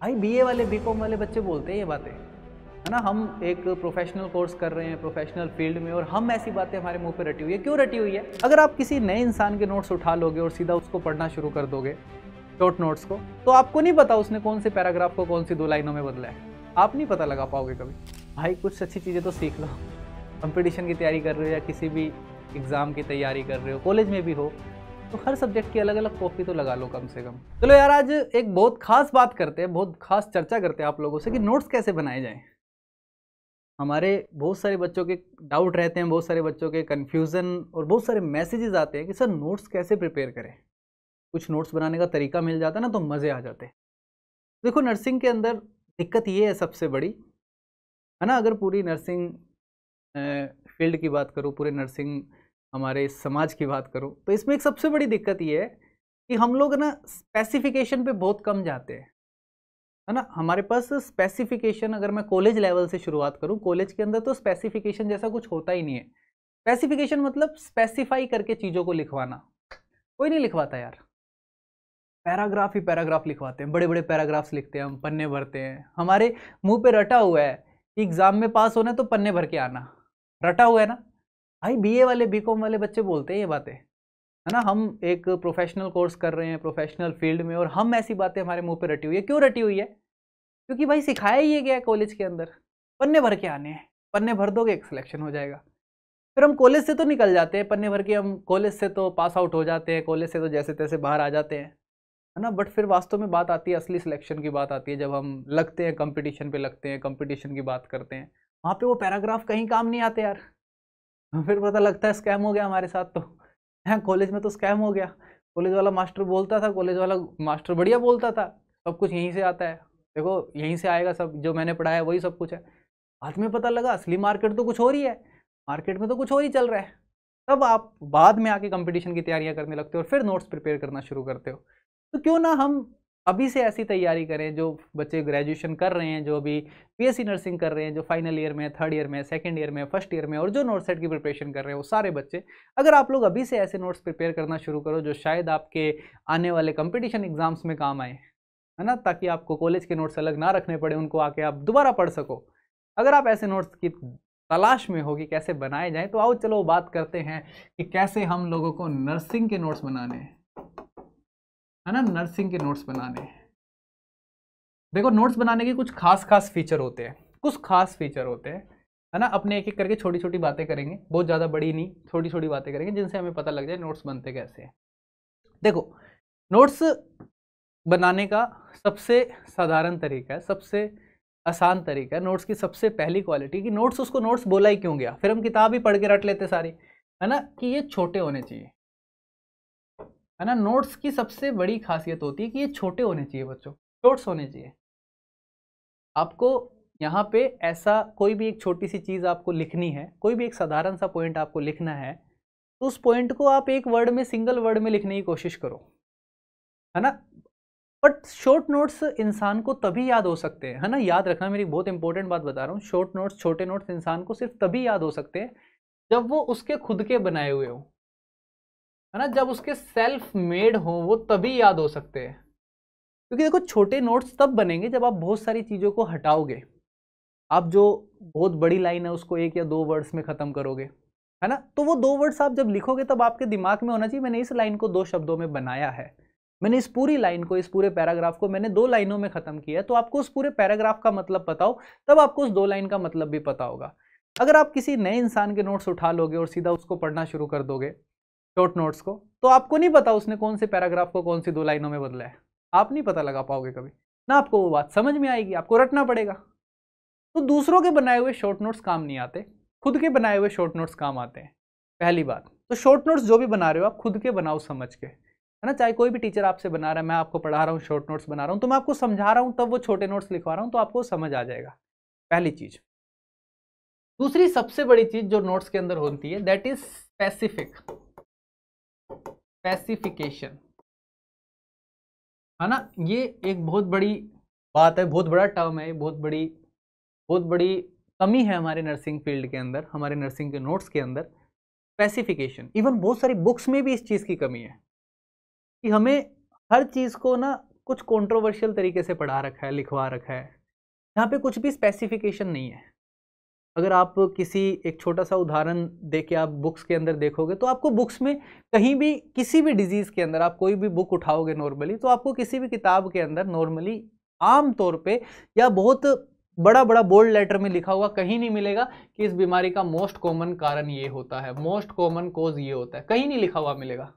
भाई बीए वाले बीकॉम वाले बच्चे बोलते हैं ये बातें, है ना। हम एक प्रोफेशनल कोर्स कर रहे हैं प्रोफेशनल फील्ड में और हम ऐसी बातें हमारे मुंह पे रटी हुई है। क्यों रटी हुई है? अगर आप किसी नए इंसान के नोट्स उठा लोगे और सीधा उसको पढ़ना शुरू कर दोगे शॉर्ट नोट्स को, तो आपको नहीं पता उसने कौन से पैराग्राफ को कौन सी 2 लाइनों में बदला है। आप नहीं पता लगा पाओगे कभी। भाई कुछ अच्छी चीज़ें तो सीख लो। कंपटीशन की तैयारी कर रहे हो या किसी भी एग्ज़ाम की तैयारी कर रहे हो, कॉलेज में भी हो, तो हर सब्जेक्ट की अलग अलग कॉपी तो लगा लो कम से कम। चलो यार, आज एक बहुत खास बात करते हैं, बहुत खास चर्चा करते हैं आप लोगों से कि नोट्स कैसे बनाए जाएं। हमारे बहुत सारे बच्चों के डाउट रहते हैं, बहुत सारे बच्चों के कन्फ्यूज़न और बहुत सारे मैसेजेस आते हैं कि सर नोट्स कैसे प्रिपेयर करें। कुछ नोट्स बनाने का तरीका मिल जाता है ना तो मज़े आ जाते हैं। देखो, नर्सिंग के अंदर दिक्कत ये है सबसे बड़ी, है ना। अगर पूरी नर्सिंग फील्ड की बात करूँ, पूरे नर्सिंग हमारे समाज की बात करूँ, तो इसमें एक सबसे बड़ी दिक्कत ये है कि हम लोग ना स्पेसिफिकेशन पे बहुत कम जाते हैं, है ना। हमारे पास स्पेसिफिकेशन, अगर मैं कॉलेज लेवल से शुरुआत करूँ, कॉलेज के अंदर तो स्पेसिफिकेशन जैसा कुछ होता ही नहीं है। स्पेसिफिकेशन मतलब स्पेसिफाई करके चीज़ों को लिखवाना। कोई नहीं लिखवाता यार, पैराग्राफ ही पैराग्राफ लिखवाते हैं, बड़े बड़े पैराग्राफ्स लिखते हैं, हम पन्ने भरते हैं। हमारे मुंह पे रटा हुआ है कि एग्जाम में पास होना है तो पन्ने भर के आना, रटा हुआ है ना। भाई बीए वाले बीकॉम वाले बच्चे बोलते हैं ये बातें, है ना। हम एक प्रोफेशनल कोर्स कर रहे हैं प्रोफेशनल फील्ड में और हम ऐसी बातें हमारे मुंह पे रटी हुई है। क्यों रटी हुई है? क्योंकि भाई सिखाया ही ये गया है कॉलेज के अंदर, पन्ने भर के आने हैं, पन्ने भर दोगे एक सिलेक्शन हो जाएगा। फिर हम कॉलेज से तो निकल जाते हैं पन्ने भर के, हम कॉलेज से तो पास आउट हो जाते हैं, कॉलेज से तो जैसे तैसे बाहर आ जाते हैं, है ना। बट फिर वास्तव में बात आती है, असली सिलेक्शन की बात आती है, जब हम लगते हैं कंपटीशन पे, लगते हैं कंपटीशन की बात करते हैं, वहाँ पे वो पैराग्राफ कहीं काम नहीं आते यार। फिर पता लगता है स्कैम हो गया हमारे साथ तो, है। कॉलेज में तो स्कैम हो गया। कॉलेज वाला मास्टर बोलता था, कॉलेज वाला मास्टर बढ़िया बोलता था, सब कुछ यहीं से आता है, देखो यहीं से आएगा सब, जो मैंने पढ़ाया वही सब कुछ है। बाद में पता लगा असली मार्केट तो कुछ और ही है, मार्केट में तो कुछ और ही चल रहा है। तब आप बाद में आके कंपटीशन की तैयारियां करने लगते हो और फिर नोट्स प्रिपेयर करना शुरू करते हो। तो क्यों ना हम अभी से ऐसी तैयारी करें, जो बच्चे ग्रेजुएशन कर रहे हैं, जो अभी बीएससी नर्सिंग कर रहे हैं, जो फाइनल ईयर में, थर्ड ईयर में, सेकंड ईयर में, फर्स्ट ईयर में, और जो नोट सेट की प्रिपरेशन कर रहे हैं, वो सारे बच्चे, अगर आप लोग अभी से ऐसे नोट्स प्रिपेयर करना शुरू करो जो शायद आपके आने वाले कंपटीशन एग्जाम्स में काम आए, है ना, ताकि आपको कॉलेज के नोट्स अलग ना रखने पड़े, उनको आके आप दोबारा पढ़ सको। अगर आप ऐसे नोट्स की तलाश में हो कि कैसे बनाए जाएं, तो आओ चलो बात करते हैं कि कैसे हम लोगों को नर्सिंग के नोट्स बनाने हैं, है ना। नर्सिंग के नोट्स बनाने हैं। देखो, नोट्स बनाने के कुछ खास खास फीचर होते हैं, कुछ खास फीचर होते हैं, है ना। अपने एक एक करके छोटी छोटी बातें करेंगे, बहुत ज़्यादा बड़ी नहीं, छोटी छोटी बातें करेंगे जिनसे हमें पता लग जाए नोट्स बनते कैसे हैं। देखो, नोट्स बनाने का सबसे साधारण तरीका है, सबसे आसान तरीका है, नोट्स की सबसे पहली क्वालिटी कि नोट्स, उसको नोट्स बोला ही क्यों गया। फिर हम किताब ही पढ़ के रट लेते सारी, है ना, कि ये छोटे होने चाहिए, है ना। नोट्स की सबसे बड़ी खासियत होती है कि ये छोटे होने चाहिए बच्चों, शॉर्ट्स होने चाहिए। आपको यहाँ पे ऐसा कोई भी एक छोटी सी चीज़ आपको लिखनी है, कोई भी एक साधारण सा पॉइंट आपको लिखना है, तो उस पॉइंट को आप एक वर्ड में, सिंगल वर्ड में लिखने की कोशिश करो, है ना। बट शॉर्ट नोट्स इंसान को तभी याद हो सकते हैं, है ना। याद रखना, मेरी बहुत इंपॉर्टेंट बात बता रहा हूँ, शॉर्ट नोट्स, छोटे नोट्स इंसान को सिर्फ तभी याद हो सकते हैं जब वो उसके खुद के बनाए हुए हो, है ना। जब उसके सेल्फ मेड हो वो तभी याद हो सकते हैं। क्योंकि देखो, छोटे नोट्स तब बनेंगे जब आप बहुत सारी चीज़ों को हटाओगे। आप जो बहुत बड़ी लाइन है उसको 1 या 2 वर्ड्स में ख़त्म करोगे, है ना। तो वो 2 वर्ड्स आप जब लिखोगे तब आपके दिमाग में होना चाहिए मैंने इस लाइन को 2 शब्दों में बनाया है, मैंने इस पूरी लाइन को, इस पूरे पैराग्राफ को मैंने 2 लाइनों में ख़त्म किया है। तो आपको उस पूरे पैराग्राफ का मतलब पता हो, तब आपको उस 2 लाइन का मतलब भी पता होगा। अगर आप किसी नए इंसान के नोट्स उठा लोगे और सीधा उसको पढ़ना शुरू कर दोगे शॉर्ट नोट्स को, तो आपको नहीं पता उसने कौन से पैराग्राफ को कौन सी 2 लाइनों में बदला है। आप नहीं पता लगा पाओगे कभी ना, आपको वो बात समझ में आएगी, आपको रटना पड़ेगा। तो दूसरों के बनाए हुए शॉर्ट नोट्स काम नहीं आते, खुद के बनाए हुए शॉर्ट नोट्स काम आते हैं, पहली बात। तो शॉर्ट नोट्स जो भी बना रहे हो आप खुद के बनाओ समझ के, है ना। चाहे कोई भी टीचर आपसे बना रहा है, मैं आपको पढ़ा रहा हूँ, शॉर्ट नोट्स बना रहा हूँ, तो मैं आपको समझा रहा हूँ, तब वो छोटे नोट्स लिखवा रहा हूँ, तो आपको समझ आ जाएगा, पहली चीज। दूसरी सबसे बड़ी चीज जो नोट्स के अंदर होती है, दैट इज स्पेसिफिकेशन, है ना। ये एक बहुत बड़ी बात है, बहुत बड़ा टर्म है, बहुत बड़ी कमी है हमारे नर्सिंग फील्ड के अंदर, हमारे नर्सिंग के नोट्स के अंदर स्पेसिफिकेशन। इवन बहुत सारी बुक्स में भी इस चीज़ की कमी है कि हमें हर चीज़ को ना कुछ कंट्रोवर्शियल तरीके से पढ़ा रखा है, लिखवा रखा है, यहाँ पे कुछ भी स्पेसिफिकेशन नहीं है। अगर आप किसी एक छोटा सा उदाहरण दे के आप बुक्स के अंदर देखोगे तो आपको बुक्स में कहीं भी किसी भी डिजीज़ के अंदर आप कोई भी बुक उठाओगे नॉर्मली, तो आपको किसी भी किताब के अंदर नॉर्मली आम तौर पे या बहुत बड़ा बड़ा बोल्ड लेटर में लिखा हुआ कहीं नहीं मिलेगा कि इस बीमारी का मोस्ट कॉमन कारण ये होता है, मोस्ट कॉमन कॉज ये होता है, कहीं नहीं लिखा हुआ मिलेगा।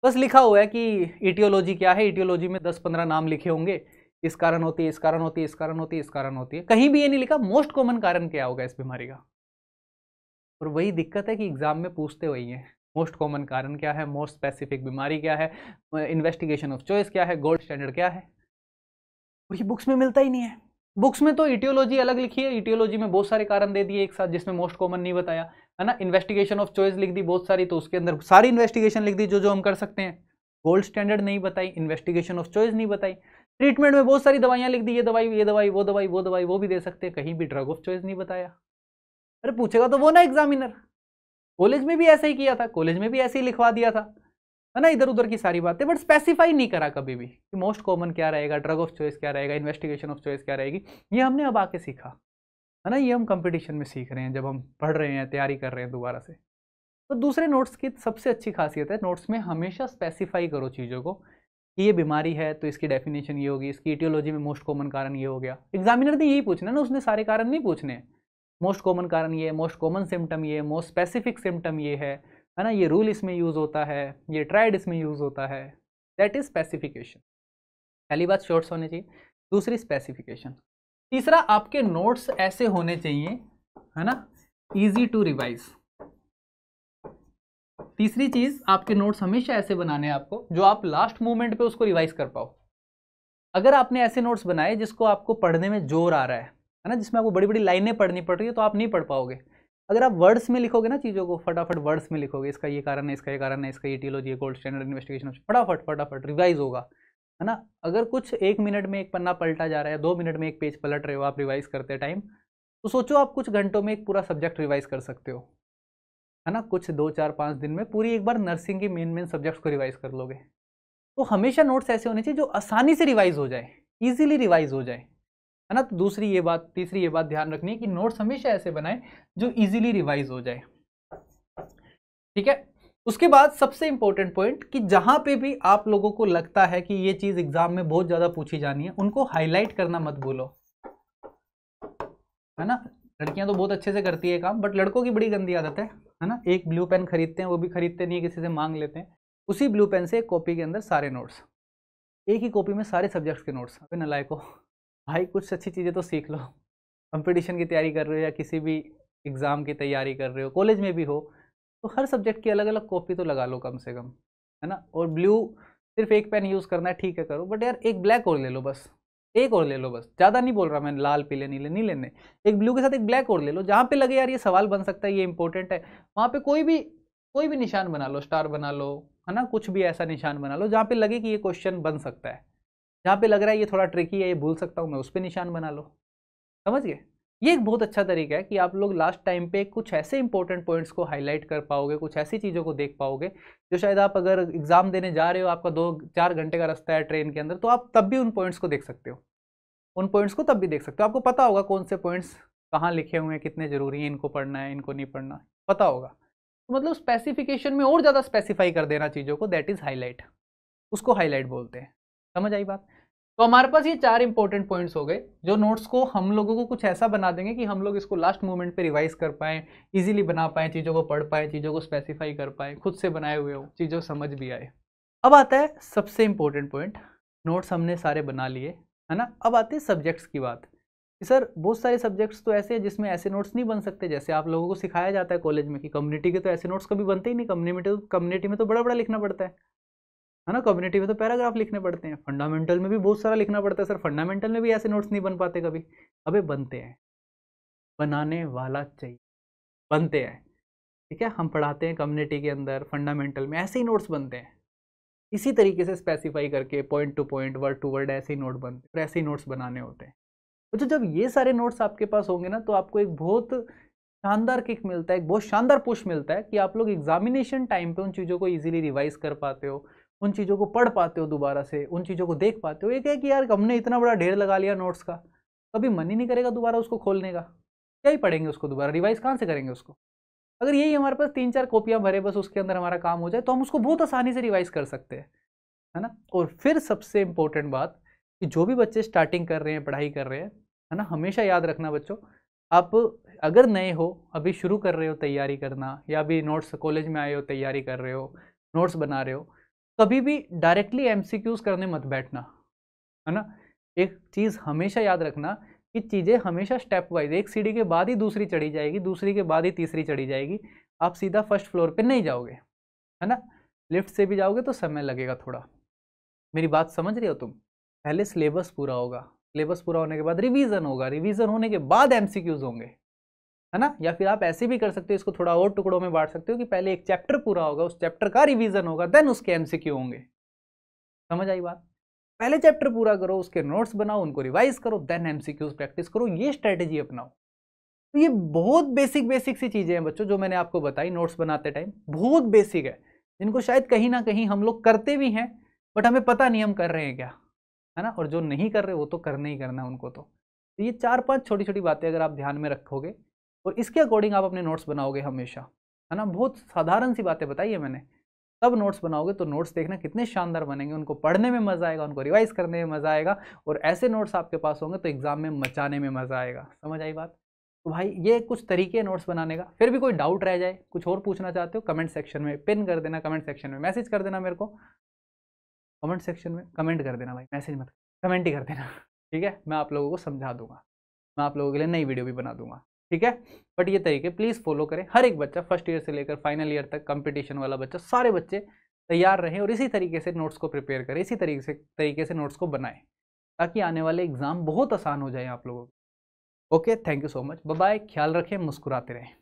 बस लिखा हुआ है कि इटियोलॉजी क्या है, इटियोलॉजी में 10-15 नाम लिखे होंगे, इस कारण होती है, इस कारण होती है, इस कारण होती है, इस कारण होती है, कहीं भी ये नहीं लिखा मोस्ट कॉमन कारण क्या होगा इस बीमारी का। और वही दिक्कत है कि एग्जाम में पूछते वही है, मोस्ट कॉमन कारण क्या है, मोस्ट स्पेसिफिक बीमारी क्या है, इन्वेस्टिगेशन ऑफ चॉइस क्या है, गोल्ड स्टैंडर्ड क्या है, और ये बुक्स में मिलता ही नहीं है। बुक्स में तो इटियोलॉजी अलग लिखी है, इटियोलॉजी में बहुत सारे कारण दे दिए एक साथ जिसमें मोस्ट कॉमन नहीं बताया, है ना। इन्वेस्टिगेशन ऑफ चॉइस लिख दी बहुत सारी, तो उसके अंदर सारी इन्वेस्टिगेशन लिख दी जो जो हम कर सकते हैं, गोल्ड स्टैंडर्ड नहीं बताई, इन्वेस्टिगेशन ऑफ चॉइस नहीं बताई। ट्रीटमेंट में बहुत सारी दवाइयां लिख दी, ये दवाई, ये दवाई, वो दवाई, वो दवाई, वो भी दे सकते हैं, कहीं भी ड्रग ऑफ चॉइस नहीं बताया। अरे पूछेगा तो वो ना एग्जामिनर, कॉलेज में भी ऐसे ही किया था, कॉलेज में भी ऐसे ही लिखवा दिया था, है ना, इधर उधर की सारी बातें, बट स्पेसिफाई नहीं करा कभी भी कि मोस्ट कॉमन क्या रहेगा, ड्रग ऑफ चॉइस क्या रहेगा, इन्वेस्टिगेशन ऑफ चॉइस क्या रहेगी। ये हमने अब आके सीखा, है ना, ये हम कंपटीशन में सीख रहे हैं, जब हम पढ़ रहे हैं, तैयारी कर रहे हैं दोबारा से। तो दूसरे नोट्स की सबसे अच्छी खासियत है, नोट्स में हमेशा स्पेसिफाई करो चीज़ों को कि ये बीमारी है तो इसकी डेफिनेशन ये होगी, इसकी इटियोलॉजी में मोस्ट कॉमन कारण ये हो गया। एग्जामिनर ने यही पूछना ना, उसने सारे कारण नहीं पूछने हैं, मोस्ट कॉमन कारण ये है, मोस्ट कॉमन सिम्टम ये है, मोस्ट स्पेसिफिक सिम्टम ये है ना, ये रूल इसमें यूज़ होता है, ये ट्राइड इसमें यूज़ होता है, दैट इज स्पेसिफिकेशन। पहली बात शॉर्ट्स होने चाहिए, दूसरी स्पेसिफिकेशन, तीसरा आपके नोट्स ऐसे होने चाहिए, है ना, इजी टू रिवाइज। तीसरी चीज, आपके नोट्स हमेशा ऐसे बनाने हैं आपको जो आप लास्ट मोमेंट पे उसको रिवाइज कर पाओ। अगर आपने ऐसे नोट्स बनाए जिसको आपको पढ़ने में जोर आ रहा है ना, जिसमें आपको बड़ी बड़ी लाइनें पढ़नी पड़ रही है, तो आप नहीं पढ़ पाओगे। अगर आप वर्ड्स में लिखोगे ना चीज़ों को, फटाफट वर्ड्स में लिखोगे, इसका ये कारण है, इसका ये कारण है, इसका ये इटियोलॉजी है, गोल्ड स्टैंडर्ड, इन्वेस्टिगेशन, फटाफट फटाफट रिवाइज होगा, है ना। अगर कुछ 1 मिनट में एक पन्ना पलटा जा रहा है, 2 मिनट में एक पेज पलट रहे हो आप रिवाइज करते टाइम, तो सोचो आप कुछ घंटों में एक पूरा सब्जेक्ट रिवाइज कर सकते हो, है ना। कुछ 2-4-5 दिन में पूरी एक बार नर्सिंग की मेन सब्जेक्ट्स को रिवाइज कर लोगे। तो हमेशा नोट्स ऐसे होने चाहिए जो आसानी से रिवाइज हो जाए, इजीली रिवाइज हो जाए, है ना। तो तीसरी ये बात ध्यान रखनी है कि नोट्स हमेशा ऐसे बनाएं जो इजीली रिवाइज हो जाए, ठीक है। उसके बाद सबसे इंपॉर्टेंट पॉइंट कि जहां पे भी आप लोगों को लगता है कि ये चीज एग्जाम में बहुत ज्यादा पूछी जानी है, उनको हाईलाइट करना मत भूलो, है ना। लड़कियां तो बहुत अच्छे से करती है काम, बट लड़कों की बड़ी गंदी आदत है ना। एक ब्लू पेन खरीदते हैं, वो भी खरीदते नहीं है, किसी से मांग लेते हैं, उसी ब्लू पेन से एक कॉपी के अंदर सारे नोट्स, एक ही कॉपी में सारे सब्जेक्ट्स के नोट्स। अबे नालायको, भाई कुछ अच्छी चीज़ें तो सीख लो। कंपटीशन की तैयारी कर रहे हो या किसी भी एग्ज़ाम की तैयारी कर रहे हो, कॉलेज में भी हो, तो हर सब्जेक्ट की अलग अलग कॉपी तो लगा लो कम से कम, है ना। और ब्लू सिर्फ एक पेन यूज़ करना है, ठीक है करो, बट यार एक ब्लैक और ले लो बस, एक और ले लो बस, ज़्यादा नहीं बोल रहा मैं, लाल पीले नीले नहीं लेने, एक ब्लू के साथ एक ब्लैक और ले लो, जहाँ पे लगे यार ये सवाल बन सकता है, ये इंपॉर्टेंट है, वहाँ पे कोई भी निशान बना लो, स्टार बना लो, है ना, कुछ भी ऐसा निशान बना लो जहाँ पे लगे कि ये क्वेश्चन बन सकता है, जहाँ पे लग रहा है ये थोड़ा ट्रिकी है, ये भूल सकता हूँ मैं, उस पर निशान बना लो, समझ गए। ये एक बहुत अच्छा तरीका है कि आप लोग लास्ट टाइम पे कुछ ऐसे इंपॉर्टेंट पॉइंट्स को हाईलाइट कर पाओगे, कुछ ऐसी चीज़ों को देख पाओगे जो शायद आप अगर एग्जाम देने जा रहे हो, आपका 2-4 घंटे का रास्ता है ट्रेन के अंदर, तो आप तब भी उन पॉइंट्स को देख सकते हो, उन पॉइंट्स को तब भी देख सकते हो, आपको पता होगा कौन से पॉइंट्स कहाँ लिखे हुए हैं, कितने जरूरी हैं, इनको पढ़ना है, इनको नहीं पढ़ना, पता होगा। तो मतलब स्पेसिफिकेशन में और ज़्यादा स्पेसिफाई कर देना चीज़ों को, दैट इज़ हाईलाइट, उसको हाईलाइट बोलते हैं, समझ आई बात। तो हमारे पास ये 4 इंपॉर्टेंट पॉइंट्स हो गए जो नोट्स को हम लोगों को कुछ ऐसा बना देंगे कि हम लोग इसको लास्ट मोमेंट पे रिवाइज कर पाएँ, इजीली बना पाएँ, चीज़ों को पढ़ पाएँ, चीज़ों को स्पेसिफाई कर पाएँ, खुद से बनाए हुए हो, चीज़ों समझ भी आए। अब आता है सबसे इंपॉर्टेंट पॉइंट, नोट्स हमने सारे बना लिए, है ना। अब आते हैं सब्जेक्ट्स की बात कि सर बहुत सारे सब्जेक्ट्स तो ऐसे हैं जिसमें ऐसे नोट्स नहीं बन सकते, जैसे आप लोगों को सिखाया जाता है कॉलेज में कि कम्युनिटी के तो ऐसे नोट्स कभी बनते ही नहीं, कम्युनिटी में तो बड़ा बड़ा लिखना पड़ता है ना, कम्युनिटी में तो पैराग्राफ लिखने पड़ते हैं, फंडामेंटल में भी बहुत सारा लिखना पड़ता है, सर फंडामेंटल में भी ऐसे नोट्स नहीं बन पाते कभी। अबे बनते हैं, बनाने वाला चाहिए, बनते हैं, ठीक है। हम पढ़ाते हैं कम्युनिटी के अंदर, फंडामेंटल में ऐसे ही नोट्स बनते हैं, इसी तरीके से स्पेसिफाई करके point to point, word to word ऐसे ही नोट बनते हैं, ऐसे ही नोट्स बनाने होते हैं। तो जब ये सारे नोट्स आपके पास होंगे ना, तो आपको एक बहुत शानदार किक मिलता है, एक बहुत शानदार पुश मिलता है कि आप लोग एग्जामिनेशन टाइम पे उन चीज़ों को इजीली रिवाइज कर पाते हो, उन चीज़ों को पढ़ पाते हो दोबारा से, उन चीज़ों को देख पाते हो। एक है कि यार हमने इतना बड़ा ढेर लगा लिया नोट्स का, कभी मन ही नहीं करेगा दोबारा उसको खोलने का, क्या ही पढ़ेंगे उसको दोबारा, रिवाइज कहाँ से करेंगे उसको। अगर यही हमारे पास 3-4 कॉपियाँ भरे बस उसके अंदर हमारा काम हो जाए तो हम उसको बहुत आसानी से रिवाइज कर सकते हैं, है ना। और फिर सबसे इम्पोर्टेंट बात कि जो भी बच्चे स्टार्टिंग कर रहे हैं, पढ़ाई कर रहे हैं, है ना, हमेशा याद रखना बच्चों, आप अगर नए हो, अभी शुरू कर रहे हो तैयारी करना, या अभी नोट्स कॉलेज में आए हो, तैयारी कर रहे हो, नोट्स बना रहे हो, कभी भी डायरेक्टली एमसीक्यूज करने मत बैठना, है ना। एक चीज़ हमेशा याद रखना कि चीज़ें हमेशा स्टेप वाइज, एक सीढ़ी के बाद ही दूसरी चढ़ी जाएगी, दूसरी के बाद ही तीसरी चढ़ी जाएगी, आप सीधा फर्स्ट फ्लोर पे नहीं जाओगे, है ना। लिफ्ट से भी जाओगे तो समय लगेगा थोड़ा, मेरी बात समझ रहे हो तुम। पहले सिलेबस पूरा होगा, सिलेबस पूरा होने के बाद रिवीजन होगा, रिवीजन होने के बाद एमसीक्यूज होंगे, है ना। या फिर आप ऐसे भी कर सकते हो, इसको थोड़ा और टुकड़ों में बांट सकते हो कि पहले एक चैप्टर पूरा होगा, उस चैप्टर का रिवीजन होगा, देन उसके एमसीक्यू होंगे। समझ आई बात। पहले चैप्टर पूरा करो, उसके नोट्स बनाओ, उनको रिवाइज करो, देन एमसीक्यूज प्रैक्टिस करो, ये स्ट्रेटेजी अपनाओ। तो ये बहुत बेसिक बेसिक सी चीजें हैं बच्चों जो मैंने आपको बताई नोट्स बनाते टाइम, बहुत बेसिक है, जिनको शायद कहीं ना कहीं हम लोग करते भी हैं बट हमें पता नहीं हम कर रहे हैं क्या, है ना। और जो नहीं कर रहे वो तो करना ही करना है उनको। तो ये 4-5 छोटी छोटी बातें अगर आप ध्यान में रखोगे और इसके अकॉर्डिंग आप अपने नोट्स बनाओगे हमेशा, है ना, बहुत साधारण सी बातें बताई है मैंने, तब नोट्स बनाओगे तो नोट्स देखना कितने शानदार बनेंगे, उनको पढ़ने में मजा आएगा, उनको रिवाइज करने में मजा आएगा, और ऐसे नोट्स आपके पास होंगे तो एग्जाम में मचाने में मजा आएगा। समझ आई बात। तो भाई ये कुछ तरीके हैं नोट्स बनाने का। फिर भी कोई डाउट रह जाए, कुछ और पूछना चाहते हो, कमेंट सेक्शन में पिन कर देना, कमेंट सेक्शन में मैसेज कर देना मेरे को, कमेंट सेक्शन में कमेंट कर देना भाई, मैसेज मत, कमेंट ही कर देना, ठीक है। मैं आप लोगों को समझा दूंगा, मैं आप लोगों के लिए नई वीडियो भी बना दूंगा, ठीक है। बट ये तरीके प्लीज़ फॉलो करें, हर एक बच्चा फर्स्ट ईयर से लेकर फाइनल ईयर तक, कंपटीशन वाला बच्चा, सारे बच्चे तैयार रहें और इसी तरीके से नोट्स को प्रिपेयर करें, इसी तरीके से नोट्स को बनाएं, ताकि आने वाले एग्जाम बहुत आसान हो जाए आप लोगों को। Okay, thank you so much, bye bye, ख्याल रखें, मुस्कुराते रहें।